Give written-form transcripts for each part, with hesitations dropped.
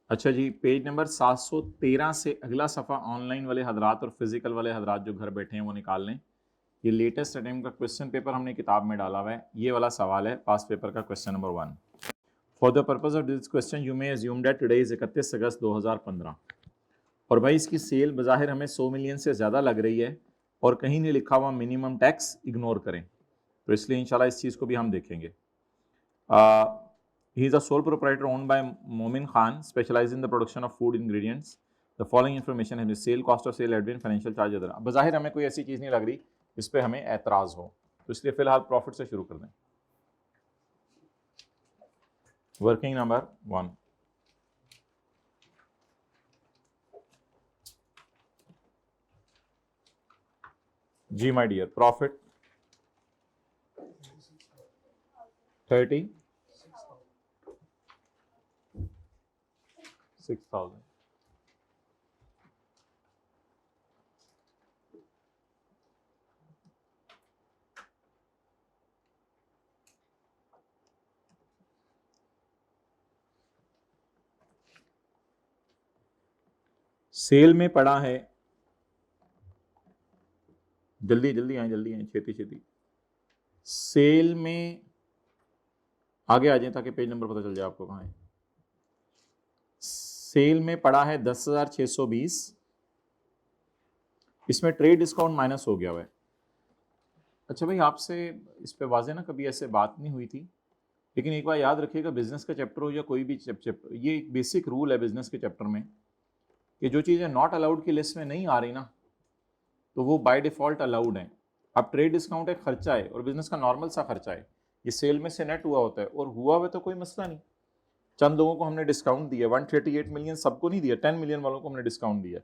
अच्छा जी, page number 713 से अगला सफ़ा ऑनलाइन वाले हजरात और फिजिकल वाले हजरात जो घर बैठे हैं वो निकाल लें। ये लेटेस्ट अटेम्प्ट का क्वेश्चन पेपर हमने किताब में डाला हुआ है। ये वाला सवाल है पास पेपर का question number 1। For the purpose of this question you may assume that today is 31 अगस्त 2015 और भाई इसकी सेल बज़ाहिर हमें 100 मिलियन से ज़्यादा लग रही है और कहीं नहीं लिखा हुआ मिनिमम टैक्स इग्नोर करें, तो इसलिए इंशाल्लाह इस चीज़ को भी हम देखेंगे। He is a sole proprietor owned by Momin Khan, specialized in the production of food ingredients. The following information है sale, cost of sale, admin, financial charge other। बज़ाहिर हमें कोई ऐसी चीज़ नहीं लग रही इस पर हमें एतराज़ हो, तो इसलिए फिलहाल प्रॉफिट से शुरू कर दें। वर्किंग नंबर 1, जी माय डियर, प्रॉफिट 36,000। सेल में पड़ा है, जल्दी जल्दी आए, जल्दी आए, छेती छेती। सेल में आगे आ जाए ताकि पेज नंबर पता चल जाए आपको कहाँ है। सेल में पड़ा है 10,620, इसमें ट्रेड डिस्काउंट माइनस हो गया हुआ है। अच्छा भाई, आपसे इस पे वाज़े ना कभी ऐसे बात नहीं हुई थी, लेकिन एक बार याद रखिएगा, बिजनेस का चैप्टर हो या कोई भी चैप्टर, ये एक बेसिक रूल है बिजनेस के चैप्टर में कि जो चीज़ें नॉट अलाउड की लिस्ट में नहीं आ रही ना, तो वो बाय डिफ़ॉल्ट अलाउड है। अब ट्रेड डिस्काउंट एक खर्चा है और बिजनेस का नॉर्मल सा खर्चा है, ये सेल में से नेट हुआ होता है और हुआ हुआ तो कोई मसला नहीं। चंद लोगों को हमने डिस्काउंट दिया, 138 मिलियन सबको नहीं दिया, 10 मिलियन वालों को हमने डिस्काउंट दिया,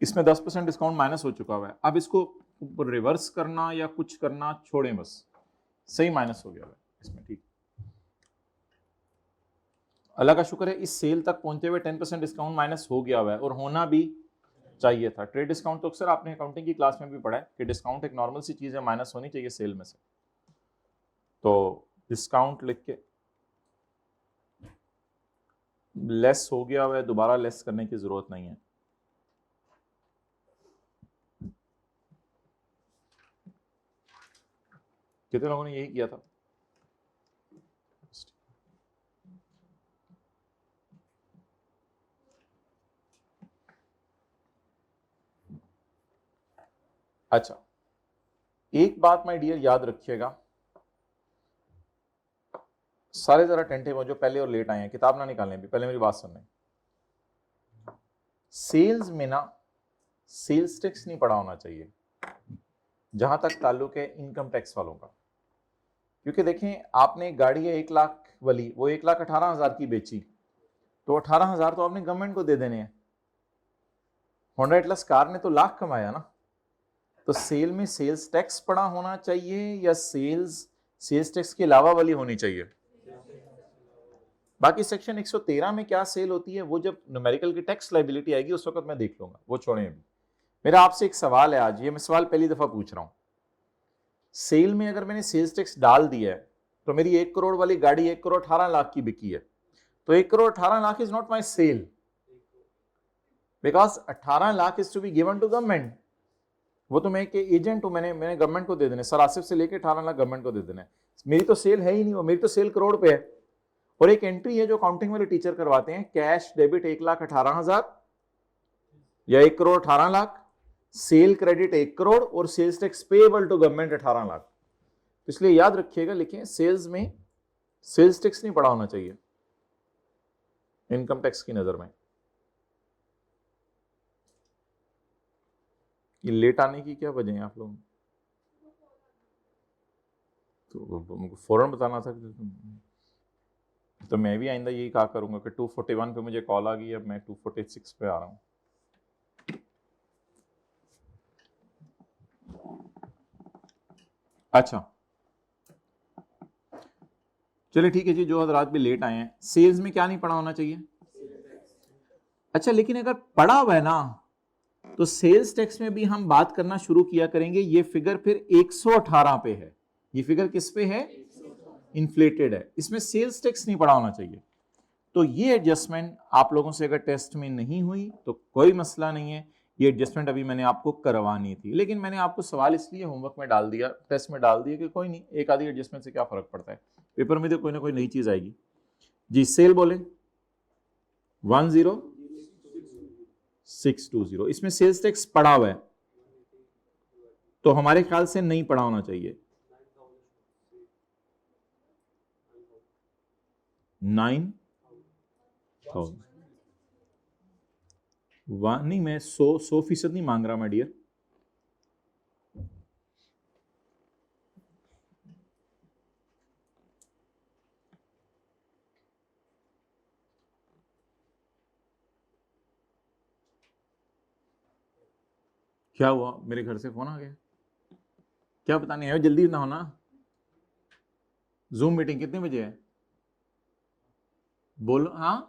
इसमें 10% डिस्काउंट माइनस हो चुका हुआ है। अब इसको रिवर्स करना या कुछ करना छोड़ें, बस सही माइनस हो गया है इसमें, ठीक। अल्लाह का शुक्र है इस सेल तक पहुंचते हुए 10% डिस्काउंट माइनस हो गया हुआ है और होना भी चाहिए था। ट्रेड डिस्काउंट तो अक्सर आपने अकाउंटिंग की क्लास में भी पढ़ा है कि डिस्काउंट एक नॉर्मल सी चीज़ है, माइनस होनी चाहिए सेल में से। तो डिस्काउंट लिख के लेस हो गया हुआ है, दोबारा लेस करने की जरूरत नहीं है। कितने लोगों ने यही किया था? अच्छा, एक बात माय डियर याद रखिएगा, सारे जरा टेंटिव हो जो पहले और लेट आए हैं, किताब ना निकालें भी, पहले मेरी बात सुन लें। सेल्स में ना सेल्स टैक्स नहीं पड़ा होना चाहिए जहां तक ताल्लुक है इनकम टैक्स वालों का, क्योंकि देखें आपने गाड़ी है 1 लाख वाली, वो 1,18,000 की बेची, तो 18,000 तो आपने गवर्नमेंट को दे देने हैं। होंडा एटलस कार ने तो लाख कमाया ना, तो सेल में सेल्स टैक्स पड़ा होना चाहिए या सेल्स टैक्स के अलावा वाली होनी चाहिए? बाकी सेक्शन 113 में क्या सेल होती है वो जब न्यूमेरिकल की टैक्स लायबिलिटी आएगी उस वक्त मैं देख लूंगा, वो छोड़ें अभी। मेरा आपसे एक सवाल है आज, ये मैं सवाल पहली दफा पूछ रहा हूं। सेल में अगर मैंने सेल्स टैक्स डाल दिया है तो मेरी 1 करोड़ वाली गाड़ी 1,18,00,000 की बिकी है, तो 1,18,00,000 is not my sale because 18,00,000 is to be given to government. वो तो मैं एक एजेंट हूं, मैंने गवर्नमेंट को दे देने, सर आसिफ से लेके 18,00,000 गवर्नमेंट को दे देने, मेरी तो सेल है ही नहीं, वो मेरी तो सेल करोड़ पे है। और एक एंट्री है जो अकाउंटिंग वाले टीचर करवाते हैं, कैश डेबिट 1,18,000 या 1,18,00,000, सेल क्रेडिट 1 करोड़ और sales tax payable to government 18,00,000। तो इसलिए याद रखिएगा, लिखें सेल्स में सेल्स टैक्स नहीं पड़ा होना चाहिए इनकम टैक्स की नजर में। ये लेट आने की क्या वजह है आप लोग? तो फौरन बताना था। तो मैं भी आइंदा यही कहा करूंगा कि 241 पे मुझे कॉल आ गई, अब मैं 246 पे आ रहा हूं। अच्छा चलिए ठीक है जी, जो हजरात भी लेट आए हैं, सेल्स में क्या नहीं पड़ा होना चाहिए? अच्छा, लेकिन अगर पड़ा हुआ है ना तो सेल्स टैक्स में भी हम बात करना शुरू किया करेंगे। ये फिगर फिर 118 पे है, ये फिगर किस पे है? इन्फ्लेटेड है, इसमें सेल्स टैक्स नहीं पड़ा होना चाहिए। तो ये एडजस्टमेंट आप लोगों से अगर टेस्ट में नहीं हुई तो कोई मसला नहीं है, ये एडजस्टमेंट अभी मैंने आपको करवानी थी, लेकिन मैंने आपको सवाल इसलिए होमवर्क में डाल दिया, टेस्ट में डाल दिया कि कोई नहीं, एक आधी एडजस्टमेंट से क्या फर्क पड़ता है, पेपर में तो कोई ना कोई नई चीज आएगी। जी सेल बोले 10620, इसमें सेल्स टैक्स पड़ा हुआ है तो हमारे ख्याल से नहीं पड़ा होना चाहिए। 9,000 नहीं, मैं 100% नहीं मांग रहा मैं डियर। क्या हुआ, मेरे घर से फोन आ गया, क्या बताने है, जल्दी ना होना। जूम मीटिंग कितने बजे है, बोलो। हाँ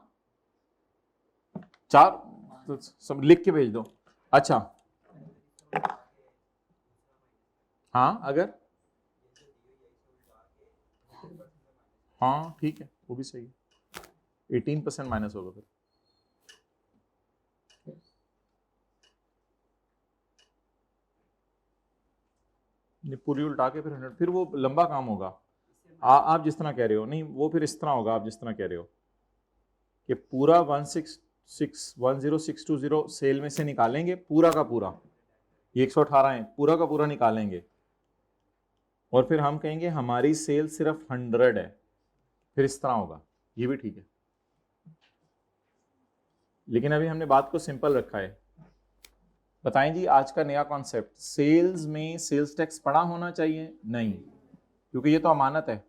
4, तो सब लिख के भेज दो। अच्छा हाँ अगर, हाँ ठीक है वो भी सही है, 18% माइनस होगा फिर। पूरी उल्टा के फिर 100, फिर वो लंबा काम होगा। आप जिस तरह कह रहे हो, नहीं वो फिर इस तरह होगा, आप जिस तरह कह रहे हो कि पूरा 10620 सेल में से निकालेंगे, पूरा का पूरा, ये 118 है, पूरा का पूरा निकालेंगे और फिर हम कहेंगे हमारी सेल सिर्फ 100 है, फिर इस तरह होगा, ये भी ठीक है। लेकिन अभी हमने बात को सिंपल रखा है। बताएं जी आज का नया कॉन्सेप्ट, सेल्स में सेल्स टैक्स पड़ा होना चाहिए नहीं, क्योंकि ये तो अमानत है,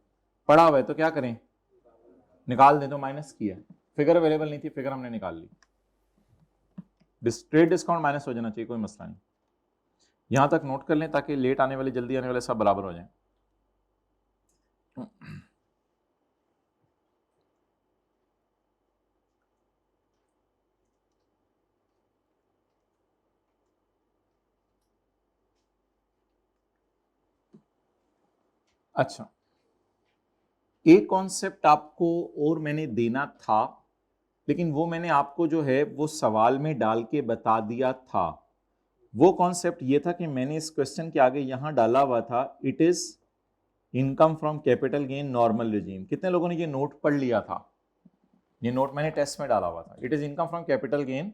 पड़ा हुआ है तो क्या करें, निकाल दें, तो माइनस किया, फिगर अवेलेबल नहीं थी, फिगर हमने निकाल ली, ट्रेड डिस्काउंट माइनस हो जाना चाहिए, कोई मसला नहीं। यहां तक नोट कर लें ताकि लेट आने वाले जल्दी आने वाले सब बराबर हो जाएं। अच्छा एक कॉन्सेप्ट आपको और मैंने देना था, लेकिन वो मैंने आपको जो है वो सवाल में डाल के बता दिया था। वो कॉन्सेप्ट ये था कि मैंने इस क्वेश्चन के आगे यहां डाला हुआ था, it is income from capital gain normal regime. कितने लोगों ने ये नोट पढ़ लिया था, ये नोट मैंने टेस्ट में डाला हुआ था, it is income from capital gain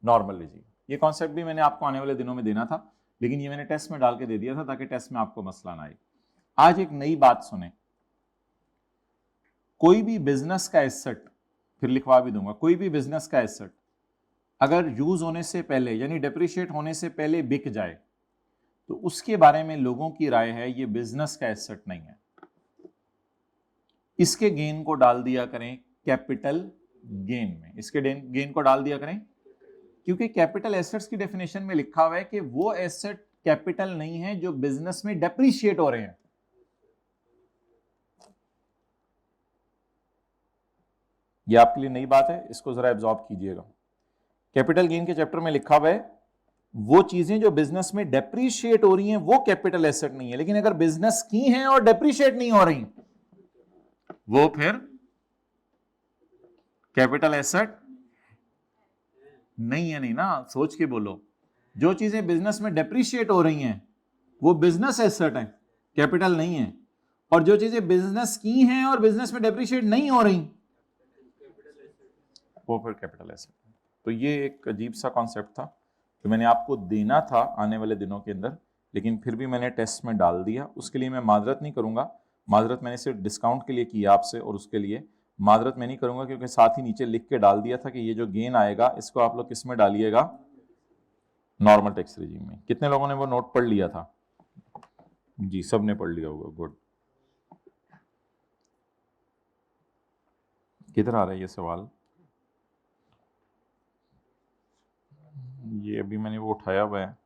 normal regime. ये कॉन्सेप्ट भी मैंने आपको आने वाले दिनों में देना था, लेकिन ये मैंने टेस्ट में डाल के दे दिया था ताकि टेस्ट में आपको मसला ना आए। आज एक नई बात सुने, कोई भी बिजनेस का एसेट, फिर लिखवा भी दूंगा, कोई भी बिजनेस का एसेट अगर यूज होने से पहले यानी डेप्रिशिएट होने से पहले बिक जाए तो उसके बारे में लोगों की राय है ये बिजनेस का एसेट नहीं है, इसके गेन को डाल दिया करें कैपिटल गेन में, इसके गेन को डाल दिया करें, क्योंकि कैपिटल एसेट्स की डेफिनेशन में लिखा हुआ है कि वो एसेट कैपिटल नहीं है जो बिजनेस में डेप्रिशिएट हो रहे हैं। ये आपके लिए नई बात है, इसको जरा एब्जॉर्ब कीजिएगा। कैपिटल गेन के चैप्टर में लिखा हुआ है वो चीजें जो बिजनेस में डेप्रिशिएट हो रही हैं वो कैपिटल एसेट नहीं है, लेकिन अगर बिजनेस की हैं और डेप्रिशिएट नहीं हो रही वो फिर कैपिटल एसेट नहीं है। नहीं ना, सोच के बोलो, जो चीजें बिजनेस में डेप्रिशिएट हो रही हैं वो बिजनेस एसेट है, कैपिटल नहीं है, और जो चीजें बिजनेस की हैं और बिजनेस में डेप्रिशिएट नहीं हो रही वो फिर कैपिटल एसेट है। तो ये एक अजीब सा कॉन्सेप्ट था जो मैंने आपको देना था आने वाले दिनों के अंदर, लेकिन फिर भी मैंने टेस्ट में डाल दिया, उसके लिए मैं माजरत नहीं करूंगा। माजरत मैंने सिर्फ डिस्काउंट के लिए की आपसे, और उसके लिए माजरत मैं नहीं करूंगा क्योंकि साथ ही नीचे लिख के डाल दिया था कि ये जो गेन आएगा इसको आप लोग किस में डालिएगा, नॉर्मल टैक्स रिजीम में। कितने लोगों ने वो नोट पढ़ लिया था? जी सब ने पढ़ लिया होगा, गुड। किधर आ रहा है ये सवाल? ये अभी मैंने वो उठाया हुआ है,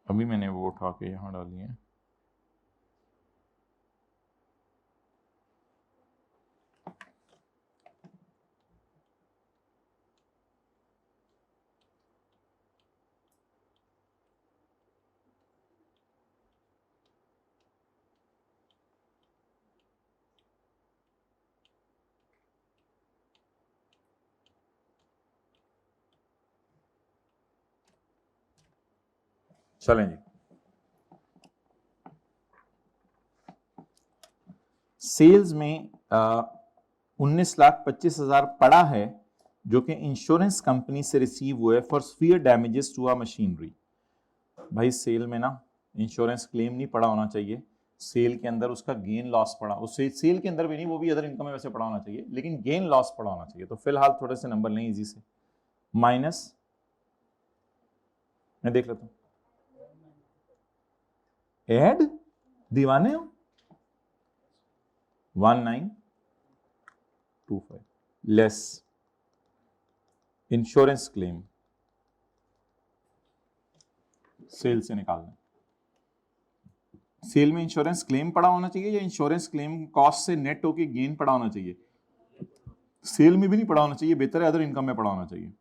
अभी मैंने वो उठा के यहाँ डाली है। चलें जी, सेल्स में 19,25,000 पड़ा है जो कि इंश्योरेंस कंपनी से रिसीव हुए for sphere damages to a machinery. भाई सेल में ना इंश्योरेंस क्लेम नहीं पड़ा होना चाहिए, सेल के अंदर उसका गेन लॉस पड़ा, उस सेल के अंदर भी नहीं, वो भी अदर इनकम में वैसे पड़ा होना चाहिए, लेकिन गेन लॉस पड़ा होना चाहिए। तो फिलहाल थोड़े से नंबर लें इजी से, माइनस, मैं देख लेता हूं, ऐड, दीवाने हो, 1925 लेस इंश्योरेंस क्लेम, सेल से निकालना। सेल में इंश्योरेंस क्लेम पड़ा होना चाहिए या इंश्योरेंस क्लेम कॉस्ट से नेट होके गेन पड़ा होना चाहिए? सेल में भी नहीं पड़ा होना चाहिए, बेहतर है अदर इनकम में पड़ा होना चाहिए।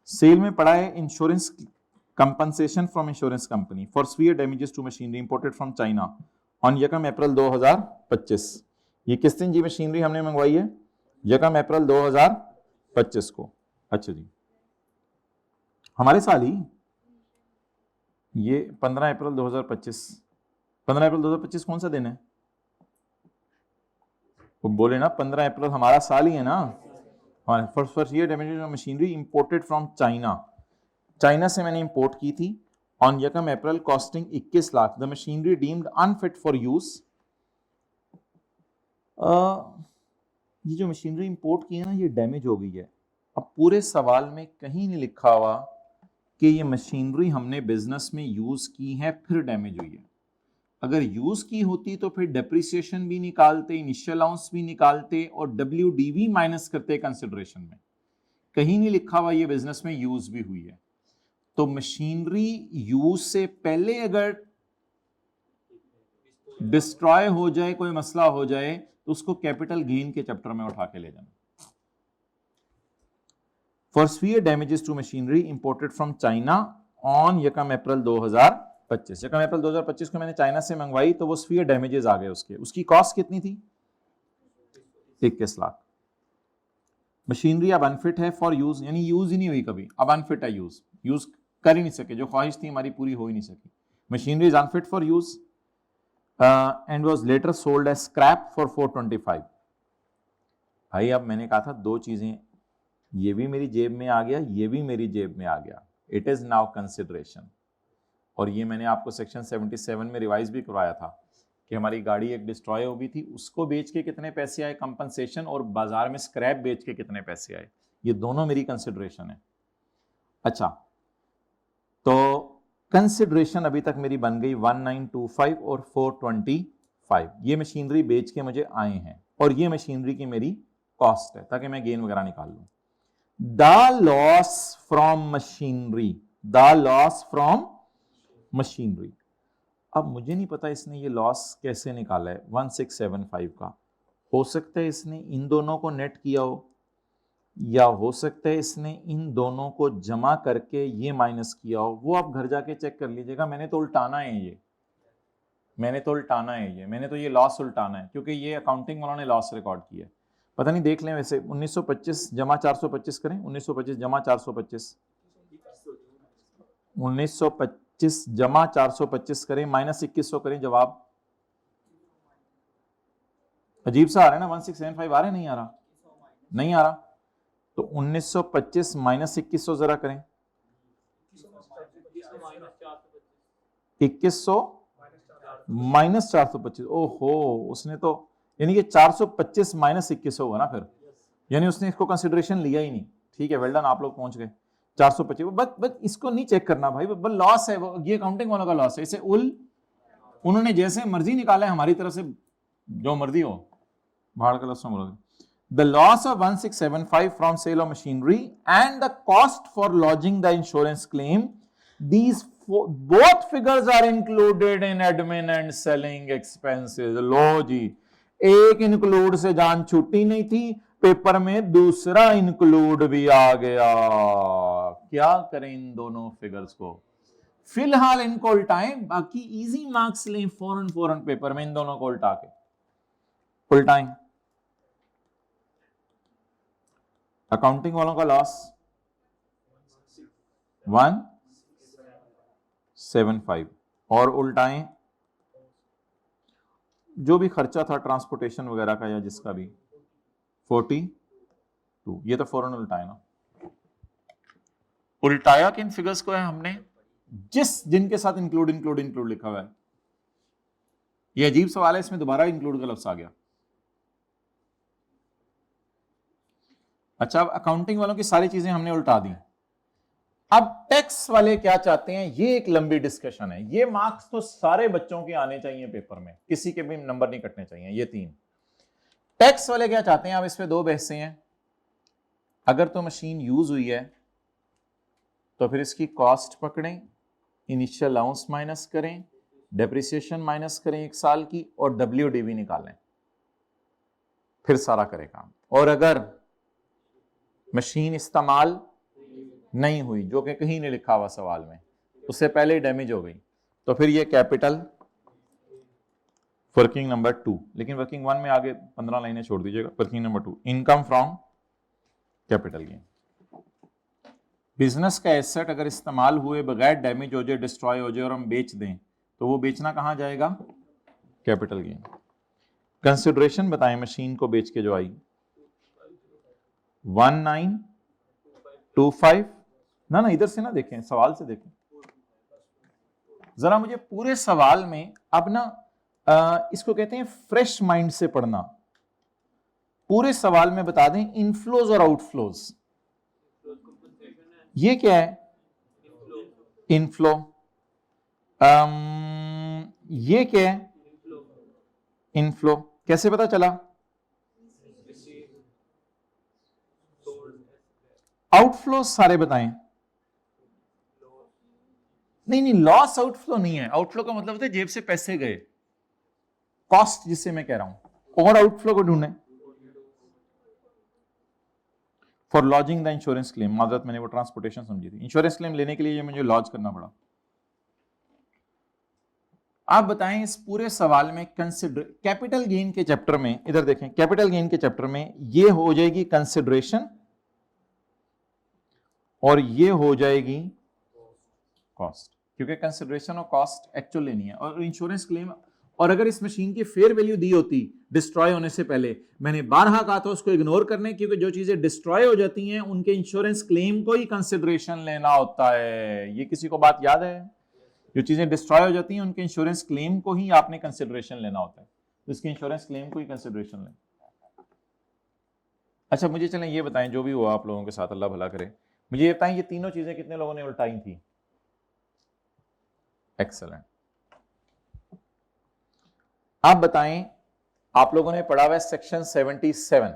सेल में पड़ा है insurance compensation from insurance company for sphere damages to machinery imported from China on यकम अप्रैल 2025। ये किस दिन जी मशीनरी हमने मंगवाई है? यकम अप्रैल 2025 को। अच्छा जी, हमारे साल ही, ये 15 अप्रैल 2025। 15 अप्रैल 2025 कौन सा दिन है? वो बोले ना 15 अप्रैल हमारा साल ही है ना। हाँ, first year damages machinery imported from China, China से मैंने इंपोर्ट की थी ऑन यकम April costing 21 lakh, the machinery deemed unfit for use. ये जो मशीनरी इंपोर्ट की है ना, ये डैमेज हो गई है। अब पूरे सवाल में कहीं नहीं लिखा हुआ कि ये मशीनरी हमने बिजनेस में यूज की है फिर डैमेज हुई है। अगर यूज की होती तो फिर डेप्रिसिएशन भी निकालते, इनिशियल अलाउंस भी निकालते और WDV माइनस करते कंसिडरेशन में। कहीं नहीं लिखा हुआ ये बिजनेस में यूज भी हुई है। तो मशीनरी यूज से पहले अगर डिस्ट्रॉय हो जाए, कोई मसला हो जाए, तो उसको कैपिटल गेन के चैप्टर में उठा के ले जाना। For sphere damages to machinery imported from China on यकम अप्रैल 2025। यकम अप्रैल 2025 को मैंने चाइना से मंगवाई, तो वो स्फीयर डैमेजेस आ गए उसके। उसकी कॉस्ट कितनी थी? 21 लाख। मशीनरी अब अनफिट है फॉर यूज, यानी यूज ही नहीं हुई कभी, अब अनफिट है, यूज कर ही नहीं सके, जो ख्वाहिश थी हमारी पूरी हो ही नहीं सकी। Machinery is unfit for use and was later sold as scrap for 425। भाई अब मैंने कहा था दो चीजें, ये भी मेरी जेब में आ गया, ये भी मेरी जेब में आ गया, इट इज नाउ कंसिडरेशन। और ये मैंने आपको सेक्शन 77 में रिवाइज भी करवाया था कि हमारी गाड़ी एक डिस्ट्रॉय हो गई थी, उसको बेच के कितने पैसे आए कंपनसेशन, और बाजार में स्क्रैप बेच के कितने पैसे आए, ये दोनों मेरी कंसिडरेशन है। अच्छा, तो कंसिडरेशन अभी तक मेरी बन गई 1925 और 425। ये मशीनरी बेच के मुझे आए हैं और ये मशीनरी की मेरी कॉस्ट है, ताकि मैं गेन वगैरह निकाल लूं। The loss from machinery, the loss from machinery. अब मुझे नहीं पता इसने ये लॉस कैसे निकाला है 1675 का। हो सकता है इसने इन दोनों को नेट किया हो, या हो सकता है इसने इन दोनों को जमा करके ये माइनस किया हो। वो आप घर जाके चेक कर लीजिएगा। मैंने तो उल्टाना है ये, मैंने तो ये लॉस उल्टाना है, क्योंकि ये अकाउंटिंग वालों ने लॉस रिकॉर्ड किया है। पता नहीं, देख लें वैसे। 1925 जमा 425 करें, 1925 जमा 425, 1925 जमा 425 करें, माइनस 2100 करें, जवाब अजीब सा आ रहा है ना। 1675 आ रहा है, नहीं आ रहा? नहीं आ रहा। तो 1925 माइनस 2100 जरा करें, 2100 माइनस 425। ओहो, उसने तो, यानी कि 425 माइनस 2100 होगा ना फिर, यानी उसने इसको कंसिडरेशन लिया ही नहीं। ठीक है, वेल डन, आप लोग पहुंच गए 425। बस इसको नहीं चेक करना भाई, बस लॉस है वो, ये अकाउंटिंग वालों का लॉस है। इसे उन्होंने जैसे मर्जी निकाला है, हमारी तरफ से जो मर्जी हो, भाड़ का लफ्ज़ बोलोगे। The loss of 1675 from sale of machinery and the cost for lodging the insurance claim, these both figures are included in admin and selling expenses. लो जी, एक इंक्लूड से जान छूटी नहीं थी, पेपर में दूसरा इंक्लूड भी आ गया। क्या करें इन दोनों फिगर्स को? फिलहाल इनको उल्टाएं, बाकी इजी मार्क्स लें फौरन पेपर में। इन दोनों को उल्टा के उल्टाएं। अकाउंटिंग वालों का लॉस 1, 75 और उल्टाएं जो भी खर्चा था ट्रांसपोर्टेशन वगैरह का या जिसका भी 42। ये तो फौरन उल्टाए ना, उल्टाया किन फिगर्स को है हमने, जिनके साथ इंक्लूड लिखा हुआ है। ये अजीब सवाल है, इसमें दोबारा इंक्लूड का लफ्ज आ गया। अच्छा, अब अकाउंटिंग वालों की सारी चीजें हमने उल्टा दी। अब टैक्स वाले क्या चाहते हैं, ये एक लंबी डिस्कशन है। ये मार्क्स तो सारे बच्चों के आने चाहिए पेपर में, किसी के भी नंबर नहीं कटने चाहिए। ये 3 टैक्स वाले क्या चाहते हैं, अब इस पे 2 बहसें हैं। अगर तो मशीन यूज हुई है तो फिर इसकी कॉस्ट पकड़ें, इनिशियल अलाउंस माइनस करें, डेप्रिसिएशन माइनस करें 1 साल की, और WDV निकालें, फिर सारा करें काम। और अगर मशीन इस्तेमाल नहीं हुई, जो कि कहीं नहीं लिखा हुआ सवाल में, उससे पहले ही डैमेज हो गई, तो फिर ये कैपिटल वर्किंग नंबर 2, लेकिन वर्किंग 1 में आगे 15 लाइनें छोड़ दीजिएगा। Working number 2, income from capital gain. Business का एसेट अगर इस्तेमाल हुए बगैर डैमेज हो जाए, डिस्ट्रॉय हो जाए और हम बेच दें, तो वो बेचना कहां जाएगा, कैपिटल गेन। कंसिडरेशन बताएं मशीन को बेच के जो आई, 1925। ना इधर से ना देखें, सवाल से देखें जरा, मुझे पूरे सवाल में अब ना इसको कहते हैं फ्रेश माइंड से पढ़ना। पूरे सवाल में बता दें इनफ्लोज और आउटफ्लोज। ये क्या है, इनफ्लो। ये क्या है, इनफ्लो। कैसे पता चला, आउटफ्लो सारे बताएं। नहीं, लॉस आउटफ्लो नहीं है। आउटफ्लो का मतलब होता है जेब से पैसे गए, कॉस्ट जिससे मैं कह रहा हूं। और आउटफ्लो को ढूंढे, for lodging the insurance claim. माजरत, मैंने वो ट्रांसपोर्टेशन समझी थी। इंश्योरेंस क्लेम लेने के लिए मुझे लॉज करना पड़ा। आप बताएं इस पूरे सवाल में कंसिडर कैपिटल गेन के चैप्टर में, इधर देखें, कैपिटल गेन के चैप्टर में ये हो जाएगी कंसिडरेशन और ये हो जाएगी कॉस्ट, क्योंकि कंसिडरेशन और कॉस्ट एक्चुअल लेनी है। और इंश्योरेंस क्लेम, और अगर इस मशीन की फेयर वैल्यू दी होती डिस्ट्रॉय होने से पहले, मैंने बारहा कहा था उसको इग्नोर करने, क्योंकि जो चीजें डिस्ट्रॉय हो जाती हैं उनके इंश्योरेंस क्लेम को ही कंसिडरेशन लेना होता है। ये किसी को बात याद है, जो चीजें डिस्ट्रॉय हो जाती हैं उनके इंश्योरेंस क्लेम को ही आपने कंसिडरेशन लेना होता है, तो इसके इंश्योरेंस क्लेम को ही कंसिडरेशन लें। अच्छा, मुझे चलें ये बताएं, जो भी हुआ आप लोगों के साथ, अल्लाह भला करे, मुझे ये बताएं ये तीनों चीजें कितने लोगों ने उल्टाई थी। एक्सेलेंट। आप बताएं, आप लोगों ने पढ़ा हुआ है सेक्शन 77।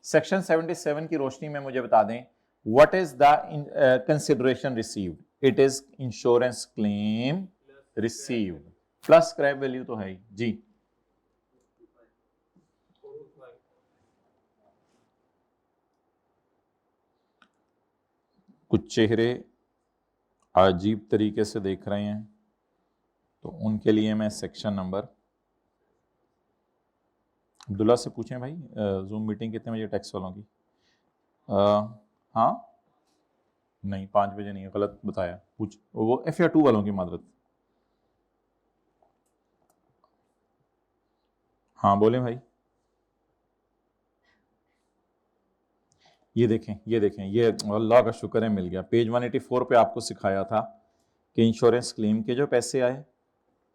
सेक्शन 77 की रोशनी में मुझे बता दें, what is the consideration received. It is insurance claim received plus scrap value तो है ही जी। कुछ चेहरे अजीब तरीके से देख रहे हैं, तो उनके लिए मैं सेक्शन नंबर, अब्दुल्ला से पूछें भाई, जूम मीटिंग कितने बजे टैक्स वालों की? हाँ, नहीं 5 बजे नहीं है, गलत बताया। पूछ वो F या 2 वालों की मादरत। हाँ बोले भाई। ये देखें, ये अल्लाह का शुक्र है मिल गया। पेज 184 पे आपको सिखाया था कि इंश्योरेंस क्लेम के जो पैसे आए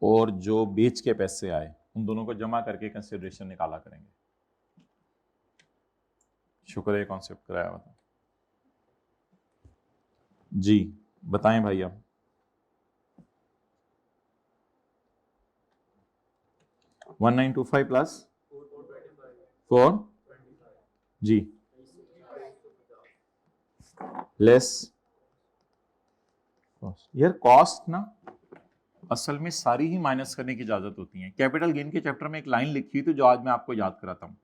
और जो बेच के पैसे आए, उन दोनों को जमा करके कंसिडरेशन निकाला करेंगे। शुक्र है कॉन्सेप्ट कराया हुआ था जी। बताएं भाई, अब $1925 प्लस 4 जी लेस कॉस्ट। यार कॉस्ट ना असल में सारी ही माइनस करने की इजाजत होती है। कैपिटल गेन के चैप्टर में एक लाइन लिखी थी जो आज मैं आपको याद कराता हूँ।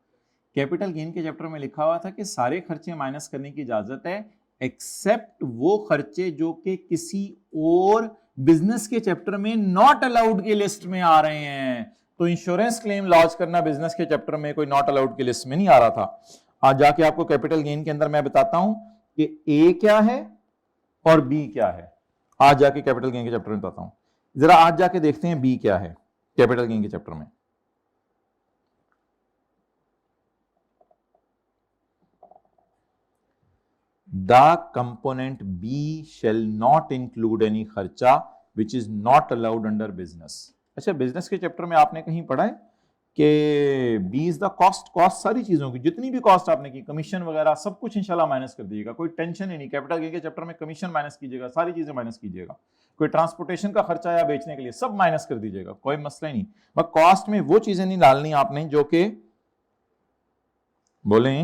कैपिटल गेन के चैप्टर में लिखा हुआ था कि सारे खर्चे माइनस करने की इजाजत है, एक्सेप्ट वो खर्चे जो कि किसी और बिजनेस के चैप्टर में नॉट अलाउड की लिस्ट में आ रहे हैं। तो इंश्योरेंस क्लेम लॉन्च करना बिजनेस के चैप्टर में कोई नॉट अलाउड की लिस्ट में नहीं आ रहा था। आज जाके आपको कैपिटल गेन के अंदर मैं बताता हूं कि ए क्या है और बी क्या है। आज जाके कैपिटल गेन के चैप्टर में बताता हूं, जरा आज जाके देखते हैं बी क्या है कैपिटल गेन के चैप्टर में। The component B shall not include any खर्चा which is not allowed under business. अच्छा, बिजनेस के चैप्टर में आपने कहीं पढ़ा है कि B is the cost, cost सारी चीजों की जितनी भी कॉस्ट आपने की, कमीशन वगैरह सब कुछ इंशाल्लाह माइनस कर दीजिएगा, कोई टेंशन ही नहीं। कैपिटल गेन के चैप्टर में कमीशन माइनस कीजिएगा, सारी चीजें माइनस कीजिएगा, कोई ट्रांसपोर्टेशन का खर्चा या बेचने के लिए सब माइनस कर दीजिएगा, कोई मसला ही नहीं। बस कॉस्ट में वो चीजें नहीं डालनी आपने जो कि बोले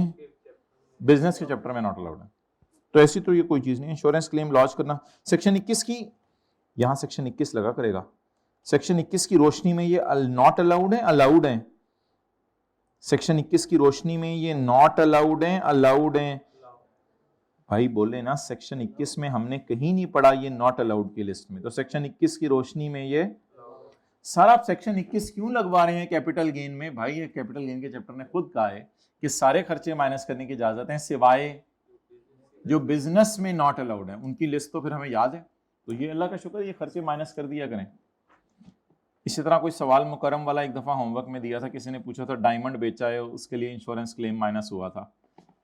बिजनेस के चैप्टर में नॉट अलाउड है। तो ऐसी तो ये कोई चीज नहीं। इंश्योरेंस क्लेम लॉन्च करना सेक्शन 21 की, यहां सेक्शन 21 लगा करेगा, सेक्शन 21 की रोशनी में ये नॉट अलाउड है, अलाउड है। सेक्शन 21 की रोशनी में ये नॉट अलाउड है, अलाउड है। भाई बोले ना, सेक्शन 21 में हमने कहीं नहीं पढ़ा ये नॉट अलाउड की लिस्ट में, तो सेक्शन 21 की रोशनी में ये सारा सेक्शन 21 क्यों लगवा रहे हैं कैपिटल गेन में? भाई ये कैपिटल गेन के चैप्टर ने खुद कहा है कि सारे खर्चे माइनस करने की इजाजत है सिवाय जो बिजनेस में नॉट अलाउड है, उनकी लिस्ट तो फिर हमें याद है। तो ये अल्लाह का शुक्र, ये खर्चे माइनस कर दिया करें। इसी तरह कोई सवाल मुकरम वाला एक दफा होमवर्क में दिया था, किसी ने पूछा था डायमंड बेचा है उसके लिए इंश्योरेंस क्लेम माइनस हुआ था,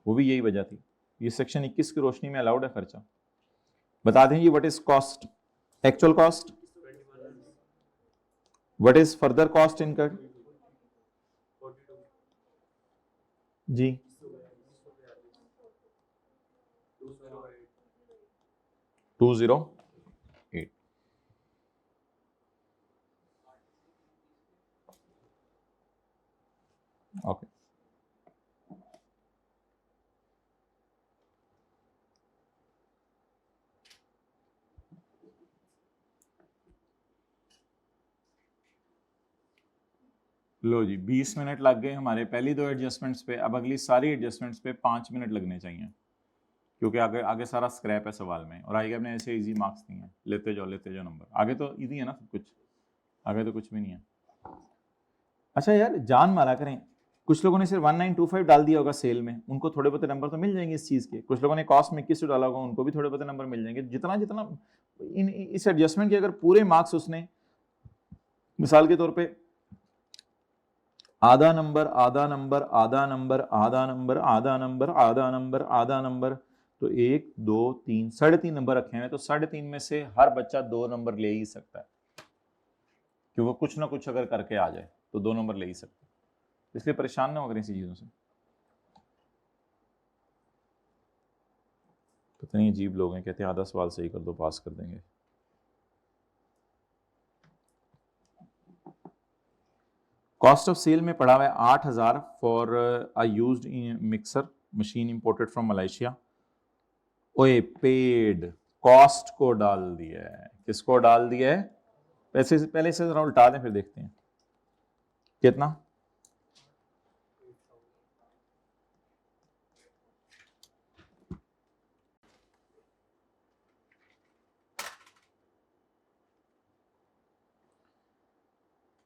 वो भी यही वजह थी। ये सेक्शन 21 की रोशनी में अलाउड है खर्चा। बता दें ये what is cost, actual cost, what is further cost incurred जी 208। ओके, लो जी 20 मिनट लग गए हमारे पहली दो एडजस्टमेंट्स पे। अब अगली सारी एडजस्टमेंट्स पे 5 मिनट लगने चाहिए, क्योंकि आगे आगे सारा स्क्रैप है सवाल में, और आगे अपने ऐसे इजी मार्क्स नहीं है, लेते जाओ नंबर। आगे तो इजी है ना सब कुछ, आगे तो कुछ भी नहीं है। अच्छा यार, जान मारा करें, कुछ लोगों ने सिर्फ 1925 डाल दिया होगा सेल में, उनको थोड़े बहुत नंबर तो मिल जाएंगे इस चीज़ के। कुछ लोगों ने कॉस्ट में 21 डाला होगा, उनको भी थोड़े बहुत नंबर मिल जाएंगे। जितना जितना इस एडजस्टमेंट के अगर पूरे मार्क्स उसने, मिसाल के तौर पे आधा नंबर, आधा नंबर, आधा नंबर, आधा नंबर, आधा नंबर, आधा नंबर, आधा नंबर, तो 1 2 3 3.5 नंबर रखे हैं, तो 3.5 में से हर बच्चा 2 नंबर ले ही सकता है, कि वो कुछ ना कुछ अगर करके आ जाए तो 2 नंबर ले ही सकता है। इसलिए परेशान ना हो करें इसी चीजों से। पता नहीं अजीब लोग हैं, कहते हैं आधा सवाल सही कर दो पास कर देंगे। कॉस्ट ऑफ सेल में पड़ा हुआ है 8,000 for a used mixer machine imported from Malaysia. ओए पेड, कॉस्ट को डाल दिया है, किसको डाल दिया है? पैसे से पहले से जरा उल्टा दें फिर देखते हैं कितना।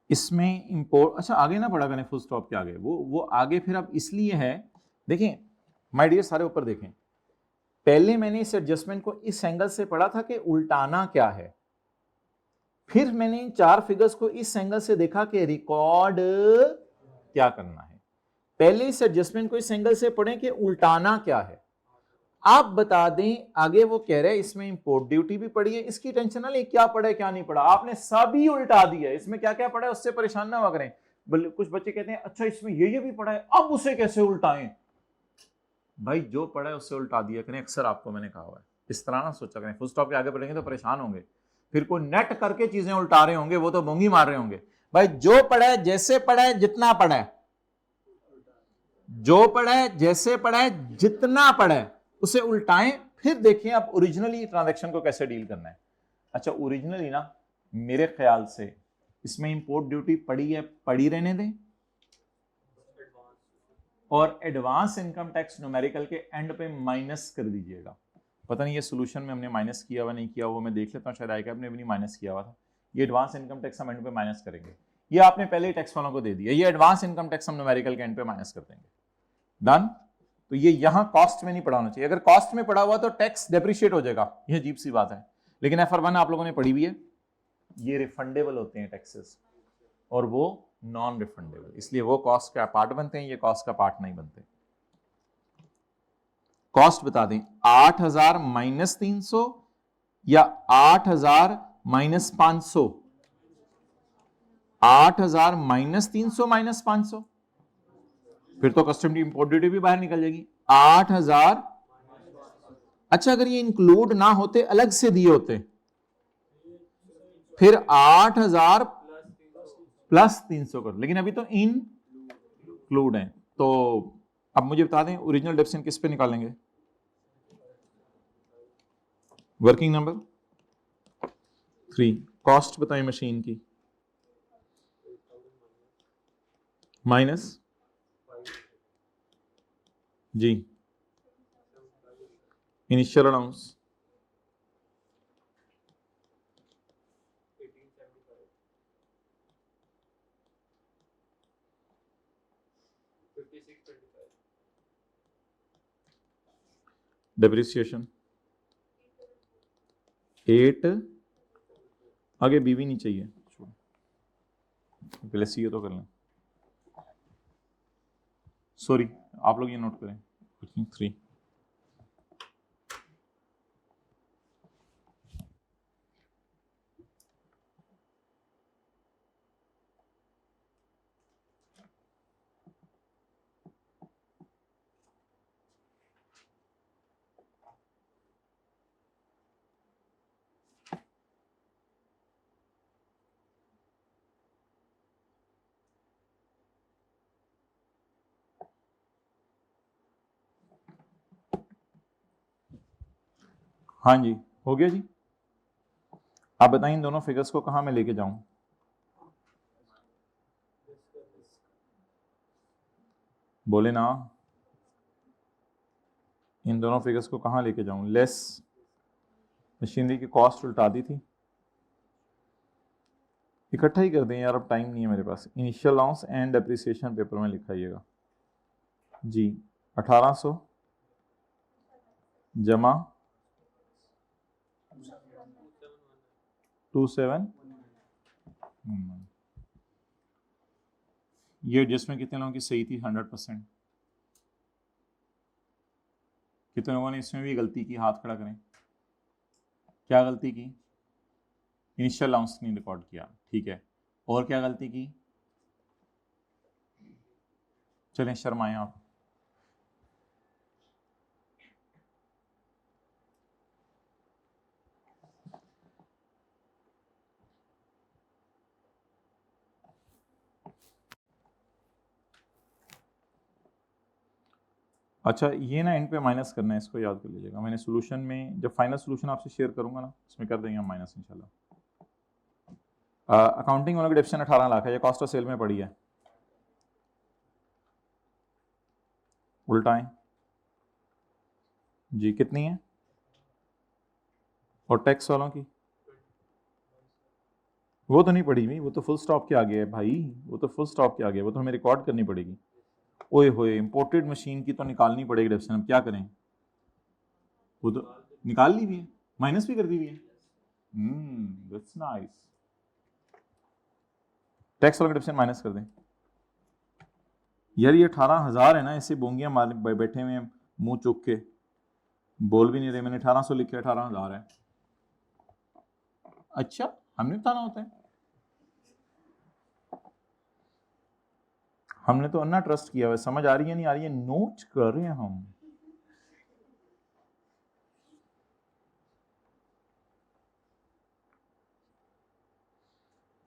इसमें इंपोर्ट, अच्छा आगे ना पढ़ा करें फुल स्टॉप के आगे, वो आगे फिर अब इसलिए है, देखें माय डियर सारे ऊपर देखें, पहले मैंने इस एडजस्टमेंट को इस एंगल से पढ़ा था कि उल्टाना क्या है, फिर मैंने इन 4 फिगर्स को इस एंगल से देखा कि रिकॉर्ड क्या करना है। पहले इस एडजस्टमेंट को इस एंगल से पढ़ें कि उल्टाना क्या है। आप बता दें, आगे वो कह रहे हैं इसमें इंपोर्ट ड्यूटी भी पड़ी है, इसकी टेंशन ना ले क्या पड़ा है क्या नहीं पड़ा, आपने सभी उल्टा दिया है। इसमें क्या क्या पड़ा है उससे परेशान ना हुआ करें। कुछ बच्चे कहते हैं अच्छा इसमें ये भी पड़ा है, अब उसे कैसे उल्टाएं? भाई जो पड़ा है उससे उल्टा दिया करें, अक्सर आपको मैंने कहा हुआ है। इस तरह ना सोचा करें, फुल स्टॉप के आगे बढ़ेंगे तो परेशान होंगे, फिर कोई नेट करके चीजें उल्टा रहे होंगे, वो तो बोंगी मार रहे होंगे। भाई जो पड़ा है, जैसे पड़ा है, जितना पड़ा है, जो पड़ा है, जैसे पड़ा है, जितना पड़ा है, उसे उल्टाएं, फिर देखें आप ओरिजिनली ट्रांजैक्शन को कैसे डील करना है। अच्छा ओरिजिनली ना मेरे ख्याल से इसमें इंपोर्ट ड्यूटी पड़ी है, पड़ी रहने दें, और एडवांस इनकम टैक्स न्यूमेरिकल के एंड पे माइनस कर दीजिएगा। पता नहीं ये सोल्यूशन में हमने माइनस किया हुआ नहीं किया, वो मैं देख लेता हूँ, शायद आएगा आपने भी नहीं माइनस किया हुआ था। ये एडवांस इनकम टैक्स हम एंड पे माइनस करेंगे, ये आपने पहले ही टैक्स वालों को दे दिया, ये एडवांस इनकम टैक्स हम न्यूमेरिकल के एंड पे माइनस कर देंगे। डन। तो ये यहां कॉस्ट में नहीं पड़ा होना चाहिए, अगर कॉस्ट में पड़ा हुआ तो टैक्स डेप्रिशिएट हो जाएगा, ये अजीब सी बात है। लेकिन FR1 आप लोगों ने पढ़ी हुई है, ये रिफंडेबल होते हैं टैक्सेस और वो नॉन रिफंडेबल, इसलिए वो कॉस्ट का पार्ट बनते हैं, ये कॉस्ट का पार्ट नहीं बनते। कॉस्ट बता दें, 8000 माइनस 300 या 8000 माइनस 500? 8000 माइनस 300 माइनस 500, फिर तो कस्टम ड्यूटी इंपोर्ट ड्यूटी भी बाहर निकल जाएगी। 8000, अच्छा अगर ये इंक्लूड ना होते, अलग से दिए होते, फिर 8000 प्लस 300 कर, लेकिन अभी तो इंक्लूड है। तो अब मुझे बता दें ओरिजिनल डेफिसिएंट किस पे निकालेंगे? वर्किंग नंबर 3, कॉस्ट बताएं मशीन की, माइनस जी इनिशियल अलाउंस, डेप्रिसिएशन 8, आगे बी भी नहीं चाहिए, पहले सी तो कर लें, सॉरी आप लोग ये नोट करें, 3। हाँ जी हो गया जी। आप बताएं इन दोनों फिगर्स को कहां मैं लेके जाऊं? बोले ना, इन दोनों फिगर्स को कहां लेके जाऊं? लेस मशीनरी की कॉस्ट उल्टा दी थी, इकट्ठा ही कर दें यार, अब टाइम नहीं है मेरे पास। Initial allowance and depreciation paper में लिखाइएगा जी। 1800 जमा 27, ये जिसमें कितने लोगों की सही थी? 100%। कितने लोगों ने इसमें भी गलती की? हाथ खड़ा करें। क्या गलती की? इनिशियल अलाउंस नहीं रिकॉर्ड किया, ठीक है। और क्या गलती की? चलें शर्माएं आप। अच्छा ये ना एंड पे माइनस करना है, इसको याद कर लीजिएगा। मैंने सोल्यूशन में जब फाइनल सोल्यूशन आपसे शेयर करूंगा ना, इसमें कर देंगे हम माइनस इंशाल्लाह। अकाउंटिंग वालों की डेप्शन 18 लाख है, ये कॉस्ट ऑफ सेल में पड़ी है। उल्टाएं जी, कितनी है? और टैक्स वालों की वो तो नहीं पड़ी हुई, वो तो फुल स्टॉप के आगे है भाई, वो तो फुल स्टॉप के आगे है, वो तो हमें रिकॉर्ड करनी पड़ेगी। ओए होए, इंपोर्टेड मशीन की तो निकालनी पड़ेगी डेप्शन, अब क्या करें? वो तो निकाल ली हुई है, माइनस भी कर दी हुई है। That's nice. टैक्स वाला डेप्शन माइनस कर दें यार। ये 18,000 है ना, ऐसे बोंगियां मार बैठे हुए हैं मुंह चुक के, बोल भी नहीं रहे। मैंने 1800 लिखे, 18,000 है। अच्छा हमने बताना होता है, हमने तो अन्ना ट्रस्ट किया हुआ। समझ आ रही है नहीं आ रही है, नोट कर रहे हैं हम।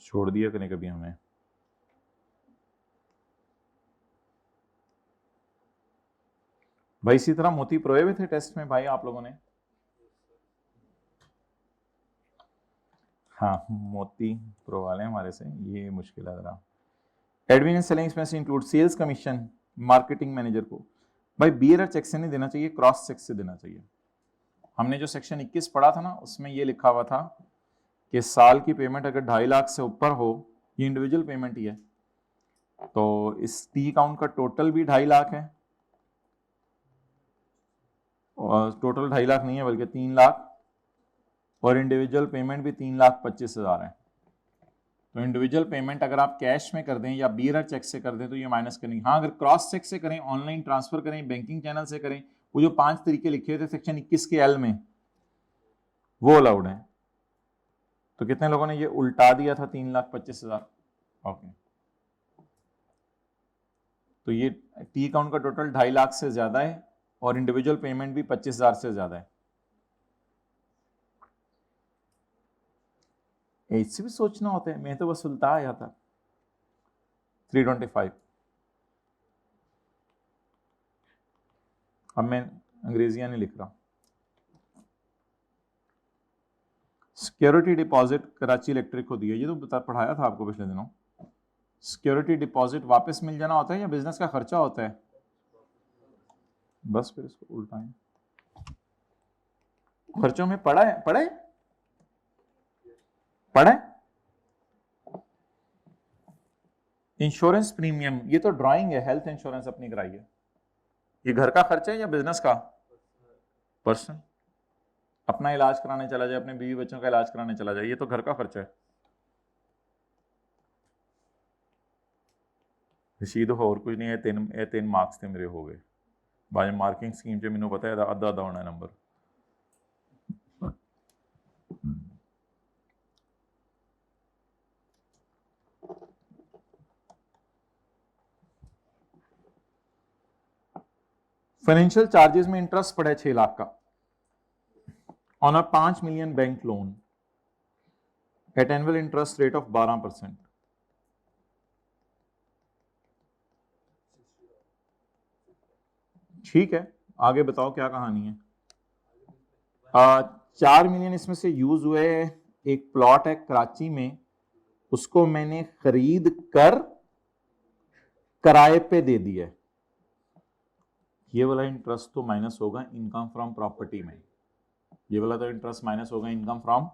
छोड़ दिया करें कभी हमें। भाई इसी तरह मोती प्रोए हुए थे टेस्ट में भाई आप लोगों ने। हाँ मोती प्रो वाले हमारे से, ये मुश्किल है जरा। Admin and selling expense include sales commission marketing manager को। भाई बीयर चेक से नहीं देना चाहिए, क्रॉस चेक से देना चाहिए। हमने जो सेक्शन 21 पढ़ा था ना, उसमें ये लिखा हुआ था कि साल की पेमेंट अगर 2.5 लाख से ऊपर हो, ये इंडिविजुअल पेमेंट ही है, तो इस टी अकाउंट का टोटल भी 2.5 लाख है, और टोटल 2.5 लाख नहीं है बल्कि 3 लाख और इंडिविजुअल पेमेंट भी 3,25,000 है। तो इंडिविजुअल पेमेंट अगर आप कैश में कर दें या बीयर चेक से कर दें तो ये माइनस करेंगे। हाँ, अगर क्रॉस चेक से करें, ऑनलाइन ट्रांसफर करें, बैंकिंग चैनल से करें, वो जो 5 तरीके लिखे थे सेक्शन 21 के एल में, वो अलाउड है। तो कितने लोगों ने ये उल्टा दिया था 3,25,000? ओके, तो ये टी अकाउंट का टोटल 2.5 लाख से ज्यादा है और इंडिविजुअल पेमेंट भी 25,000 से ज्यादा है। इससे भी सोचना होता है, मैं तो बस उल्टा आया था। 325। अब मैं अंग्रेजियां नहीं लिख रहा। सिक्योरिटी डिपॉजिट कराची इलेक्ट्रिक को दिया, ये तो पढ़ाया था आपको पिछले दिनों। सिक्योरिटी डिपॉजिट वापस मिल जाना होता है या बिजनेस का खर्चा होता है? बस फिर इसको उल्टाएं। खर्चों में पड़ा है, पड़ा है, पड़ा है। इंश्योरेंस प्रीमियम, ये तो ड्राइंग है, हेल्थ इंश्योरेंस अपनी कराई है। ये घर का खर्चा है या बिजनेस का? पर्सनल, अपना इलाज कराने चला जाए, अपने बीवी बच्चों का इलाज कराने चला जाए, ये तो घर का खर्चा है। रशीद और कुछ नहीं है, 3 मार्क्स थे मेरे हो गए। बाय मार्किंग स्कीम से मैंने पता है आधा आधा होना नंबर। फाइनेंशियल चार्जेस में इंटरेस्ट पड़ा है 6 लाख का on a 5 million bank loan eight annual interest rate of 12%। ठीक है, आगे बताओ क्या कहानी है। 4 मिलियन इसमें से यूज हुए। एक प्लॉट है कराची में, उसको मैंने खरीद कर किराए पे दे दिया। ये वाला इंटरेस्ट तो माइनस होगा इनकम फ्रॉम प्रॉपर्टी में, ये वाला तो इंटरेस्ट माइनस होगा इनकम फ्रॉम।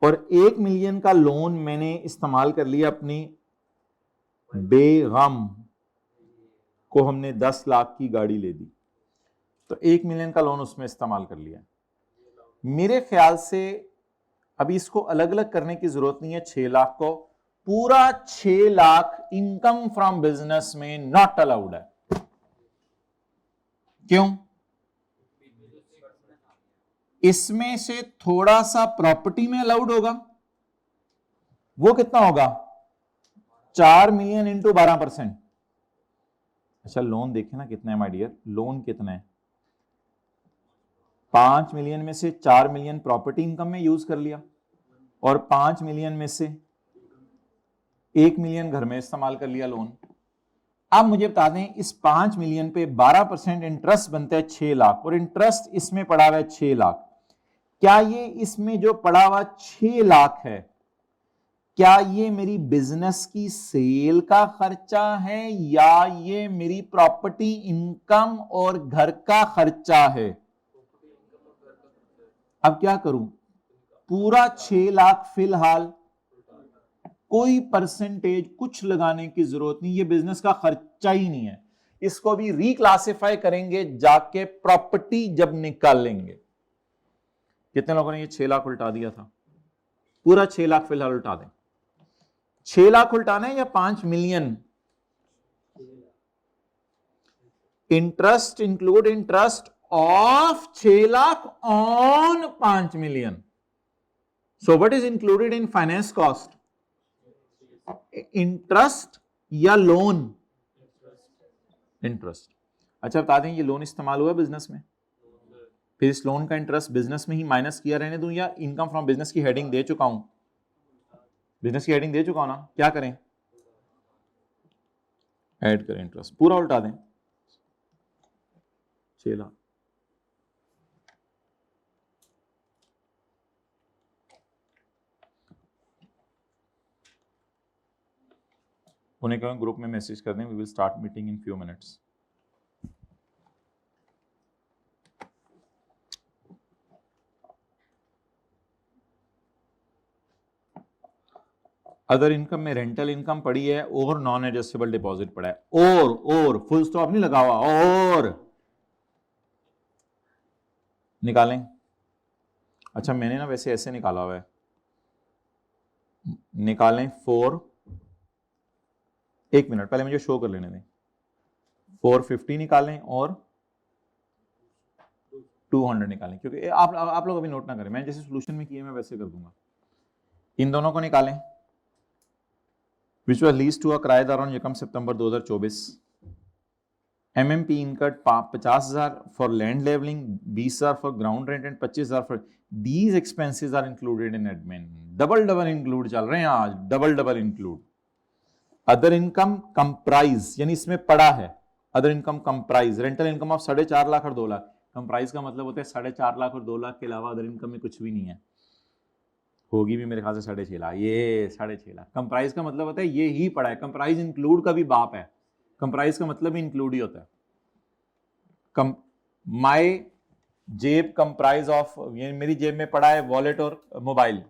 और 1 मिलियन का लोन मैंने इस्तेमाल कर लिया अपनी बेगम को, हमने 10 लाख की गाड़ी ले दी, तो 1 मिलियन का लोन उसमें इस्तेमाल कर लिया। मेरे ख्याल से अभी इसको अलग अलग करने की जरूरत नहीं है। 6 लाख को, पूरा 6 लाख इनकम फ्रॉम बिजनेस में नॉट अलाउड है। क्यों? इसमें से थोड़ा सा प्रॉपर्टी में अलाउड होगा, वो कितना होगा? 4 मिलियन इंटू 12%। अच्छा, लोन देखे ना कितना है माय डियर, लोन कितना है? 5 मिलियन में से 4 मिलियन प्रॉपर्टी इनकम में यूज कर लिया और 5 मिलियन में से 1 मिलियन घर में इस्तेमाल कर लिया लोन। अब मुझे बता दें, इस 5 मिलियन पे 12% इंटरेस्ट बनता है 6 लाख, और इंटरेस्ट इसमें पड़ा हुआ है 6 लाख। क्या ये इसमें जो पड़ा हुआ 6 लाख है, क्या ये मेरी बिजनेस की सेल का खर्चा है या ये मेरी प्रॉपर्टी इनकम और घर का खर्चा है? अब क्या करूं? पूरा 6 लाख फिलहाल, कोई परसेंटेज कुछ लगाने की जरूरत नहीं, ये बिजनेस का खर्चा ही नहीं है। इसको भी रिक्लासिफाई करेंगे जाके प्रॉपर्टी जब निकालेंगे। कितने लोगों ने ये 6 लाख उल्टा दिया था? पूरा 6 लाख फिलहाल उल्टा दें। 6 लाख उल्टाना है या 5 million? Interest include interest of 6 lakh on 5 million. So what is included in finance cost? Interest या लोन? इंटरेस्ट। अच्छा बता दें, ये लोन इस्तेमाल हुआ बिजनेस में, फिर इस लोन का इंटरेस्ट बिजनेस में ही माइनस किया रहने दूं या इनकम फ्रॉम बिजनेस की हेडिंग दे चुका हूं? बिजनेस की हेडिंग दे चुका हूं ना, क्या करें? ऐड करें इंटरेस्ट, पूरा उल्टा दें 6 लाख। उन्हें कहें ग्रुप में मैसेज कर दें, we will start meeting in few minutes. Other income में रेंटल इनकम पड़ी है और नॉन एडजस्टेबल डिपॉजिट पड़ा है। और फुल स्टॉप नहीं लगा हुआ, और निकालें। अच्छा मैंने ना वैसे ऐसे निकाला हुआ है, निकालें 4, 1 मिनट पहले मुझे शो कर लेने दें, 450 निकालें और 200 निकालें, क्योंकि आप लोग अभी नोट ना करें, मैं जैसे सोल्यूशन में किए मैं वैसे कर दूंगा। इन दोनों को निकालें, which was lease to a किराएदार ऑन यकम सितंबर 2024। MMP incurred 50,000 for land levelling, 20,000 for ground rent and 25,000 for these expenses are included in admin. Double include चल रहे हैं आज, double include. Other income comprise, यानी इसमें पड़ा है other income comprise rental income of 4.5 lakh और 2 लाख। कंप्राइज का मतलब होता है 4.5 लाख और 2 लाख के अलावा अदर इनकम में कुछ भी नहीं है, होगी भी मेरे ख्याल से 6.5 लाख, ये 6.5 लाख। कंप्राइज का मतलब होता है ये ही पड़ा है, कंप्राइज इंक्लूड का भी बाप है, कंप्राइज का मतलब भी इंक्लूड ही होता है। माई जेब कंप्राइज ऑफ, मेरी जेब में पड़ा है वॉलेट और मोबाइल,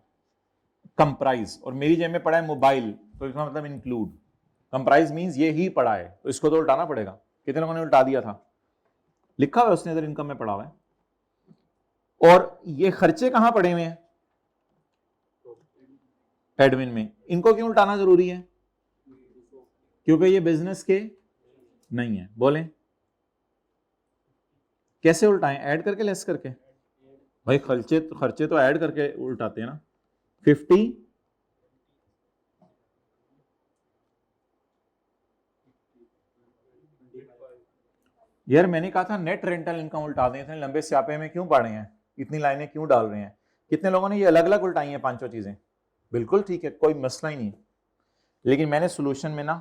कंप्राइज, और मेरी जेब में पड़ा है मोबाइल, तो इसका मतलब इंक्लूड। कंप्राइज मींस ये ही पड़ा है, तो इसको तो उल्टाना पड़ेगा। कितने लोगों ने उल्टा दिया था? लिखा हुआ है उसने, अदर इनकम में पड़ा हुआ है। और ये खर्चे कहां पड़े हुए हैं? एडमिन में। इनको क्यों उल्टाना जरूरी है? क्योंकि ये बिजनेस के नहीं है। बोलें कैसे उल्टाएं? ऐड करके, लेस करके? भाई खर्चे तो ऐड करके उल्टाते हैं ना। 50, यार मैंने कहा था नेट रेंटल इनकम उल्टा दें, इतने लंबे स्यापे में क्यों पढ़े हैं, इतनी लाइनें क्यों डाल रहे हैं? कितने लोगों ने ये अलग अलग उल्टाई हैं पांचों चीजें? बिल्कुल ठीक है, कोई मसला ही नहीं, लेकिन मैंने सोल्यूशन में ना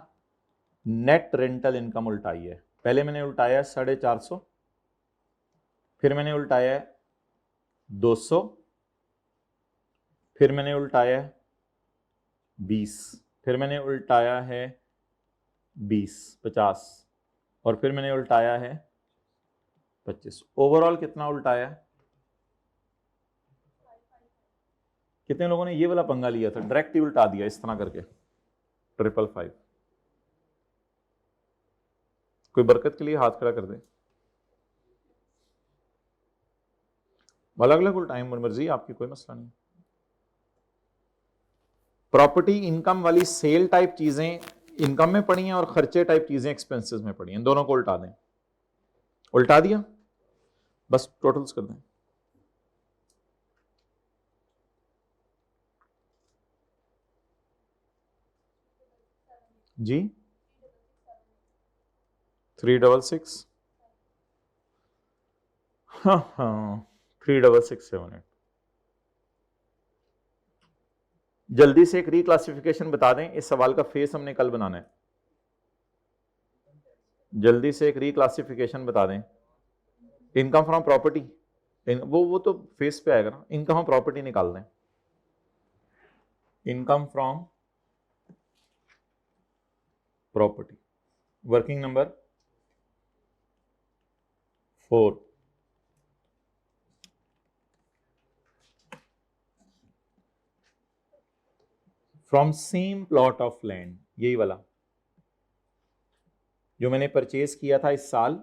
नेट रेंटल इनकम उल्टाई है। पहले मैंने उल्टाया 450, फिर मैंने उल्टाया 200, फिर मैंने उल्टाया 20, फिर मैंने उल्टाया है 20, 50, और फिर मैंने उल्टाया है 25। ओवरऑल कितना उल्टाया? कितने लोगों ने ये वाला पंगा लिया था, डायरेक्ट ही उल्टा दिया इस तरह करके? 555। कोई बरकत के लिए हाथ खड़ा कर दे। अलग अलग उल्टाएं, मर्जी आपकी, कोई मसला नहीं। प्रॉपर्टी इनकम वाली सेल टाइप चीजें इनकम में पड़ी हैं और खर्चे टाइप चीजें एक्सपेंसेस में पड़ी हैं, दोनों को उल्टा दें। उल्टा दिया, बस टोटल्स कर दें। जी 366, हाँ 36678। जल्दी से एक रिक्लासिफिकेशन बता दें, इस सवाल का फेस हमने कल बनाना है। जल्दी से एक रिक्लासिफिकेशन बता दें। इनकम फ्रॉम प्रॉपर्टी, वो तो फेस पे आएगा ना। इनकम फ्रॉम प्रॉपर्टी निकाल दें। Income from property, working number 4। From same plot of land, यही वाला जो मैंने परचेज किया था इस साल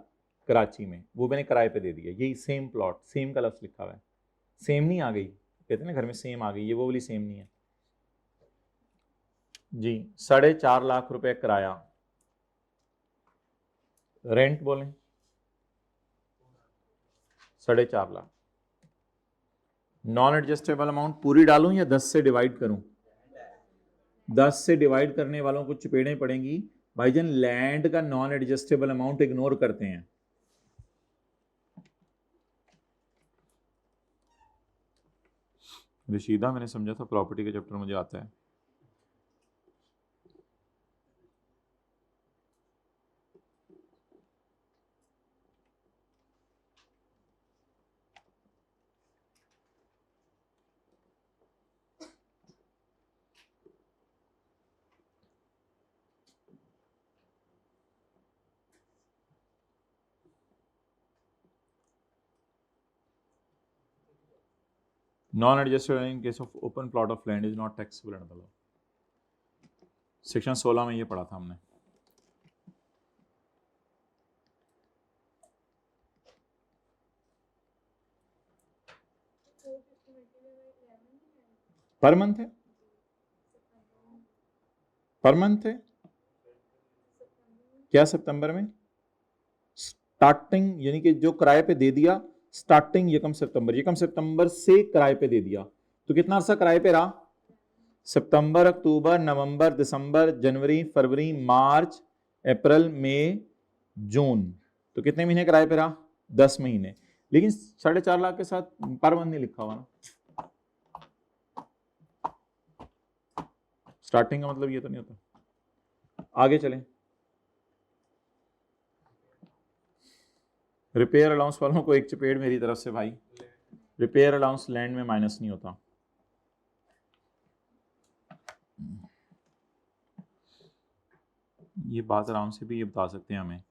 कराची में, वो मैंने किराए पे दे दिया। यही सेम प्लॉट, सेम का लफ्ज लिखा हुआ है। सेम नहीं आ गई, कहते हैं ना घर में सेम आ गई, ये वो वाली सेम नहीं है जी। 4.5 लाख रुपए किराया, रेंट बोलें 4.5 लाख। नॉन एडजस्टेबल अमाउंट पूरी डालूं या 10 से डिवाइड करूं? 10 से डिवाइड करने वालों को चपेड़ें पड़ेंगी भाईजान। लैंड का नॉन एडजस्टेबल अमाउंट इग्नोर करते हैं। रशीदा, मैंने समझा था प्रॉपर्टी का चैप्टर मुझे आता है। Non adjustable in case of open plot of land is not taxable under the law. Section 16 में ये पढ़ा था हमने। पर मंथ है, पर मंथ है क्या सितंबर में? स्टार्टिंग यानी कि जो किराए पे दे दिया स्टार्टिंग यकम सितंबर से किराए पे दे दिया, तो कितना अर्सा किराए पे रहा? सितंबर, अक्टूबर, नवंबर, दिसंबर, जनवरी, फरवरी, मार्च, अप्रैल, मई, जून, तो कितने महीने किराए पे रहा? 10 महीने। लेकिन 4.5 लाख के साथ पर मंथ नहीं लिखा हुआ ना, स्टार्टिंग का मतलब ये तो नहीं होता। आगे चलें, रिपेयर अलाउंस वालों को एक चपेट मेरी तरफ से भाई। रिपेयर अलाउंस लैंड में माइनस नहीं होता। ये बात आराम से भी ये बता सकते हैं हमें,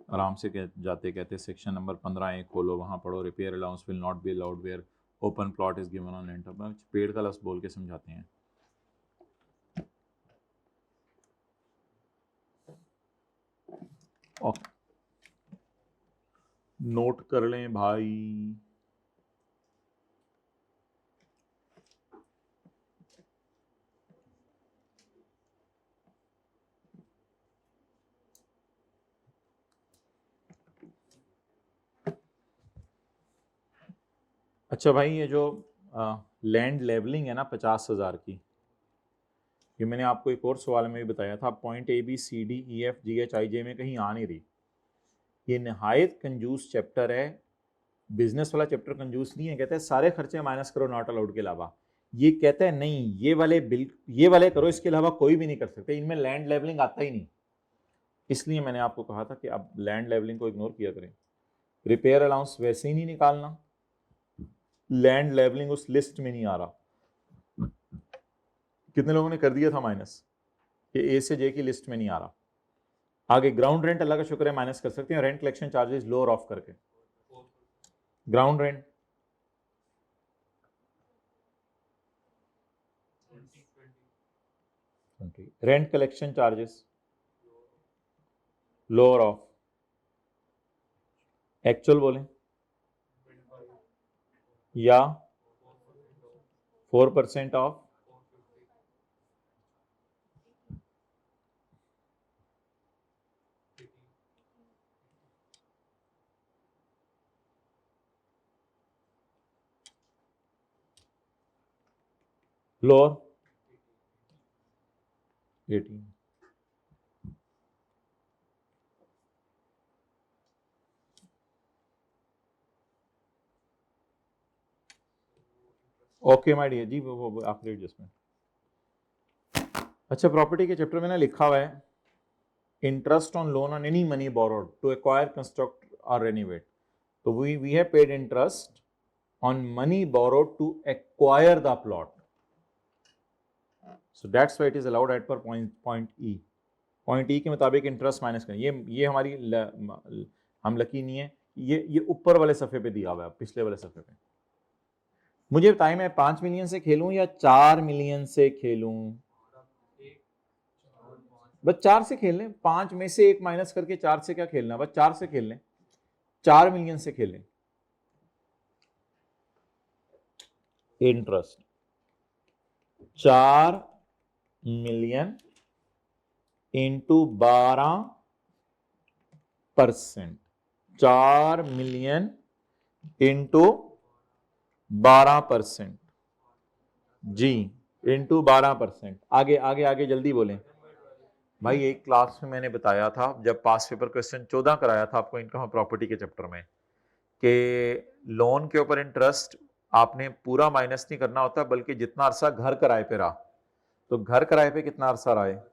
आराम से जाते कहते सेक्शन नंबर 15 खोलो, वहां पढ़ो, repair allowance will not be allowed where open plot is given on land. पेड़ का लफ्ज बोल के समझाते हैं। नोट कर लें भाई। अच्छा भाई, ये जो लैंड लेवलिंग है ना 50,000 की, ये मैंने आपको एक और सवाल में भी बताया था, पॉइंट ABCDEFGHIJ में कहीं आ नहीं रही। ये नहायत कंजूस चैप्टर है, बिजनेस वाला चैप्टर कंजूस नहीं है। कहते हैं सारे खर्चे माइनस करो नॉट अलाउड के अलावा। ये कहते हैं नहीं, ये वाले बिल ये वाले करो, इसके अलावा कोई भी नहीं कर सकते। इनमें लैंड लेवलिंग आता ही नहीं। इसलिए मैंने आपको कहा था कि आप लैंड लेवलिंग को इग्नोर किया करें। रिपेयर अलाउंस वैसे ही नहीं निकालना, लैंड लेवलिंग उस लिस्ट में नहीं आ रहा। कितने लोगों ने कर दिया था माइनस, ये A से J की लिस्ट में नहीं आ रहा। आगे ग्राउंड रेंट, अल्लाह का शुक्र है माइनस कर सकते हैं, rent collection charges lower of करके। Ground rent 20, rent collection charges lower of, actual बोलें या 4% of, lower 18। Okay my dear जी, वो आखिरी एडजस्टमेंट। अच्छा, प्रॉपर्टी के चैप्टर में ना लिखा हुआ है interest on loan on any money borrowed to acquire, construct और रेनोवेट। तो we have paid interest on money borrowed to acquire the plot, so that's why it is allowed at per point E. Point E के मुताबिक interest minus करें। ये हमारी हम lucky नहीं है, ये ऊपर वाले सफ़े पे दिया हुआ है, पिछले वाले सफ़े पे। मुझे बताएं, मैं 5 मिलियन से खेलूं या 4 मिलियन से खेलूं? बस 4 से खेल लें, 5 में से 1 माइनस करके 4 से क्या खेलना, बस 4 से खेल लें, 4 मिलियन से खेलें। Interest 4 million into 12%, 4 million into 12%, जी, इंटू 12%। आगे आगे आगे जल्दी बोलें भाई। एक क्लास में मैंने बताया था, जब पास पेपर क्वेश्चन 14 कराया था आपको इनकम प्रॉपर्टी के चैप्टर में, कि लोन के ऊपर इंटरेस्ट आपने पूरा माइनस नहीं करना होता, बल्कि जितना अरसा घर किराए पे रहा, तो घर किराए पे कितना अरसा रहा है,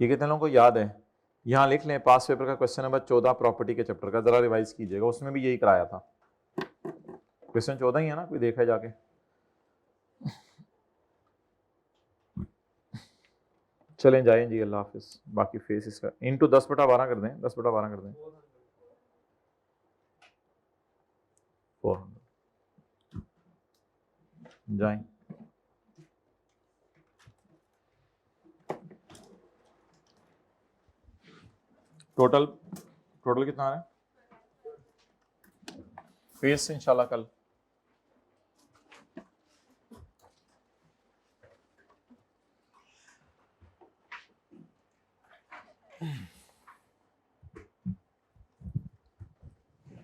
ये कितने लोगों को याद है? यहां लिख लें, पास पेपर का क्वेश्चन नंबर 14 प्रॉपर्टी के चैप्टर का, जरा रिवाइज कीजिएगा, उसमें भी यही कराया था। क्वेश्चन 14 ही है ना, कोई देखा है जाके? चलें जाएं जी, अल्लाह हाफिज। बाकी फेस इसका इंटू 10/12 कर दें, 10/12 कर दें, 400 जाएं। टोटल टोटल कितना आ रहा है? फेस इंशाल्लाह कल है।